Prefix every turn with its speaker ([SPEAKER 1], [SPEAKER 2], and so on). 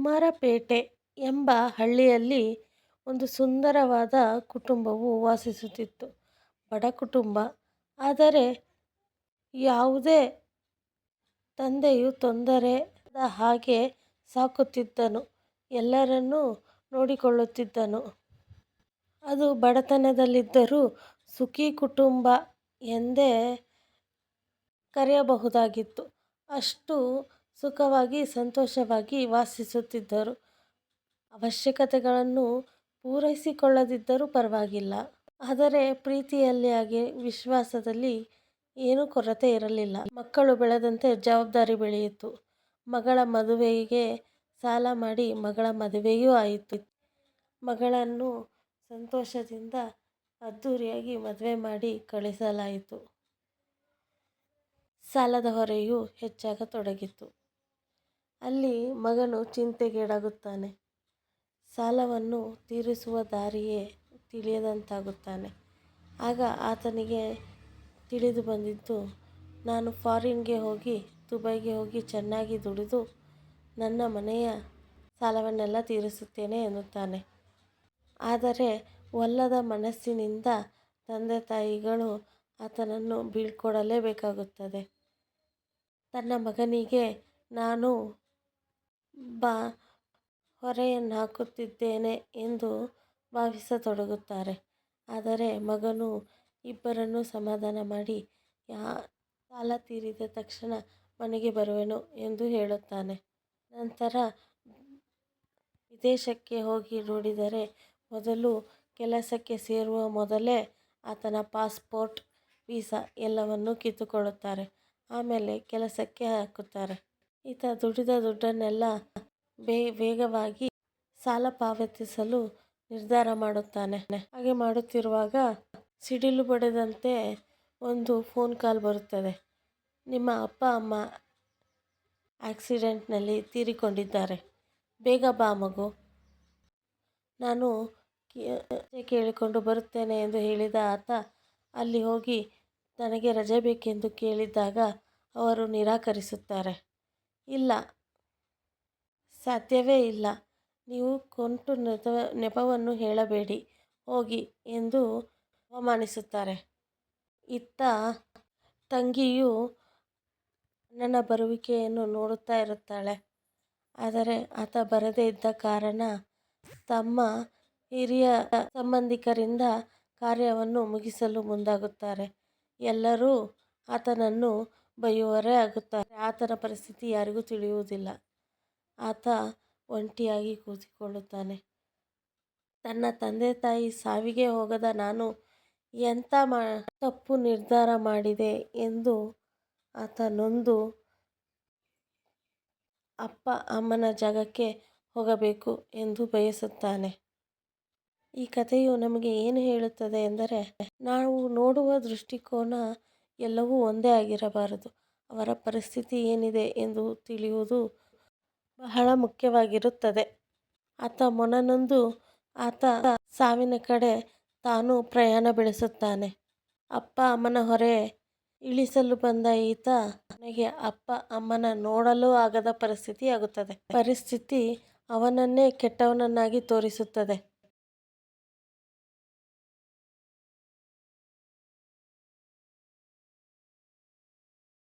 [SPEAKER 1] ಕುಮಾರಪೇಟೆ ಎಂಬ ಹಳ್ಳಿಯಲ್ಲಿ ಒಂದು ಸುಂದರವಾದ ಕುಟುಂಬವು ವಾಸಿಸುತ್ತಿತ್ತು. ಬಡ ಕುಟುಂಬ. ಆದರೆ ಯಾವುದೇ ತಂದೆಯು ತೊಂದರೆಯಾಗದ ಹಾಗೆ ಸಾಕುತ್ತಿದ್ದನು. ಎಲ್ಲರನ್ನೂ ನೋಡಿಕೊಳ್ಳುತ್ತಿದ್ದನು. ಅದು ಬಡತನದಲ್ಲಿದ್ದರೂ ಸುಖೀ ಕುಟುಂಬ ಎಂದೇ ಕರೆಯಬಹುದಾಗಿತ್ತು. ಅಷ್ಟು ಸುಖವಾಗಿ ಸಂತೋಷವಾಗಿ ವಾಸಿಸುತ್ತಿದ್ದರು. ಅವಶ್ಯಕತೆಗಳನ್ನು ಪೂರೈಸಿಕೊಳ್ಳದಿದ್ದರೂ ಪರವಾಗಿಲ್ಲ. ಆದರೆ ಪ್ರೀತಿಯಲ್ಲಿ ಹಾಗೆ ವಿಶ್ವಾಸದಲ್ಲಿ ಏನೂ ಕೊರತೆ ಇರಲಿಲ್ಲ. ಮಕ್ಕಳು ಬೆಳೆದಂತೆ ಜವಾಬ್ದಾರಿ ಬೆಳೆಯಿತು. ಮಗಳ ಮದುವೆಗೆ ಸಾಲ ಮಾಡಿ ಮಗಳ ಮದುವೆಯೂ ಆಯಿತು. ಮಗಳನ್ನು ಸಂತೋಷದಿಂದ ಅದ್ದೂರಿಯಾಗಿ ಮದುವೆ ಮಾಡಿ ಕಳಿಸಲಾಯಿತು. ಸಾಲದ ಹೊರೆಯೂ ಹೆಚ್ಚಾಗತೊಡಗಿತು. ಅಲ್ಲಿ ಮಗನು ಚಿಂತೆಗೀಡಾಗುತ್ತಾನೆ. ಸಾಲವನ್ನು ತೀರಿಸುವ ದಾರಿಯೇ ತಿಳಿಯದಂತಾಗುತ್ತಾನೆ. ಆಗ ಆತನಿಗೆ ತಿಳಿದು ಬಂದಿದ್ದು, ನಾನು ಫಾರಿನ್ಗೆ ಹೋಗಿ ದುಬೈಗೆ ಹೋಗಿ ಚೆನ್ನಾಗಿ ದುಡಿದು ನನ್ನ ಮನೆಯ ಸಾಲವನ್ನೆಲ್ಲ ತೀರಿಸುತ್ತೇನೆ ಎನ್ನುತ್ತಾನೆ. ಆದರೆ ಒಲ್ಲದ ಮನಸ್ಸಿನಿಂದ ತಂದೆ ತಾಯಿಗಳು ಆತನನ್ನು ಬೀಳ್ಕೊಡಲೇಬೇಕಾಗುತ್ತದೆ. ತನ್ನ ಮಗನಿಗೆ ನಾನು ಹೊರೆಯನ್ನಾಕುತ್ತಿದ್ದೇನೆ ಎಂದು ಭಾವಿಸತೊಡಗುತ್ತಾರೆ. ಆದರೆ ಮಗನು ಇಬ್ಬರನ್ನೂ ಸಮಾಧಾನ ಮಾಡಿ ಸಾಲ ತೀರಿದ ತಕ್ಷಣ ಮನೆಗೆ ಬರುವೆನು ಎಂದು ಹೇಳುತ್ತಾನೆ. ನಂತರ ವಿದೇಶಕ್ಕೆ ಹೋಗಿ ನೋಡಿದರೆ ಮೊದಲು ಕೆಲಸಕ್ಕೆ ಸೇರುವ ಮೊದಲೇ ಆತನ ಪಾಸ್ಪೋರ್ಟ್, ವೀಸಾ ಎಲ್ಲವನ್ನೂ ಕಿತ್ತುಕೊಳ್ಳುತ್ತಾರೆ. ಆಮೇಲೆ ಕೆಲಸಕ್ಕೆ ಹಾಕುತ್ತಾರೆ. ಈತ ದುಡಿದ ದುಡ್ಡನ್ನೆಲ್ಲ ವೇಗವಾಗಿ ಸಾಲ ಪಾವತಿಸಲು ನಿರ್ಧಾರ ಮಾಡುತ್ತಾನೆ. ಹಾಗೆ ಮಾಡುತ್ತಿರುವಾಗ ಸಿಡಿಲು ಬಡಿದಂತೆ ಒಂದು ಫೋನ್ ಕಾಲ್ ಬರುತ್ತದೆ. ನಿಮ್ಮ ಅಪ್ಪ ಅಮ್ಮ ಆಕ್ಸಿಡೆಂಟ್ನಲ್ಲಿ ತೀರಿಕೊಂಡಿದ್ದಾರೆ. ಬೇಗ ಬಾ ಮಗು. ನಾನು ರಜೆ ಕೇಳಿಕೊಂಡು ಬರುತ್ತೇನೆ ಎಂದು ಹೇಳಿದ ಆತ ಅಲ್ಲಿ ಹೋಗಿ ತನಗೆ ರಜೆ ಬೇಕೆಂದು ಕೇಳಿದಾಗ ಅವರು ನಿರಾಕರಿಸುತ್ತಾರೆ. ಇಲ್ಲ, ಸಾಧ್ಯವೇ ಇಲ್ಲ. ನೀವು ಕುಂಟು ನೆಪವನ್ನು ಹೇಳಬೇಡಿ, ಹೋಗಿ ಎಂದು ಅವಮಾನಿಸುತ್ತಾರೆ. ಇತ್ತ ತಂಗಿಯು ಅಣ್ಣನ ಬರುವಿಕೆಯನ್ನು ನೋಡುತ್ತಾ ಇರುತ್ತಾಳೆ. ಆದರೆ ಆತ ಬರದೇ ಇದ್ದ ಕಾರಣ ತಮ್ಮ ಹಿರಿಯ ಸಂಬಂಧಿಕರಿಂದ ಕಾರ್ಯವನ್ನು ಮುಗಿಸಲು ಮುಂದಾಗುತ್ತಾರೆ. ಎಲ್ಲರೂ ಆತನನ್ನು ಬೈಯುವವರೇ ಆಗುತ್ತಾರೆ. ಆತನ ಪರಿಸ್ಥಿತಿ ಯಾರಿಗೂ ತಿಳಿಯುವುದಿಲ್ಲ. ಆತ ಒಂಟಿಯಾಗಿ ಕೂತಿಕೊಳ್ಳುತ್ತಾನೆ. ತನ್ನ ತಂದೆ ತಾಯಿ ಸಾವಿಗೆ ಹೋಗದ ನಾನು ಎಂಥ ತಪ್ಪು ನಿರ್ಧಾರ ಮಾಡಿದೆ ಎಂದು ಆತ ನೊಂದು ಅಪ್ಪ ಅಮ್ಮನ ಜಾಗಕ್ಕೆ ಹೋಗಬೇಕು ಎಂದು ಬಯಸುತ್ತಾನೆ. ಈ ಕಥೆಯು ನಮಗೆ ಏನು ಹೇಳುತ್ತದೆ ಎಂದರೆ, ನಾವು ನೋಡುವ ದೃಷ್ಟಿಕೋನ ಎಲ್ಲವೂ ಒಂದೇ ಆಗಿರಬಾರದು. ಅವರ ಪರಿಸ್ಥಿತಿ ಏನಿದೆ ಎಂದು ತಿಳಿಯುವುದು ಬಹಳ ಮುಖ್ಯವಾಗಿರುತ್ತದೆ. ಆತ ಮೊನನೊಂದು ಆತ ಸಾವಿನ ಕಡೆ ತಾನು ಪ್ರಯಾಣ ಬೆಳೆಸುತ್ತಾನೆ. ಅಪ್ಪ ಅಮ್ಮನ ಹೊರೆ ಇಳಿಸಲು ಬಂದ ಈತ ಕೊನೆಗೆ ಅಪ್ಪ ಅಮ್ಮನ ನೋಡಲೂ ಆಗದ ಪರಿಸ್ಥಿತಿ ಆಗುತ್ತದೆ. ಪರಿಸ್ಥಿತಿ ಅವನನ್ನೇ ಕೆಟ್ಟವನನ್ನಾಗಿ ತೋರಿಸುತ್ತದೆ.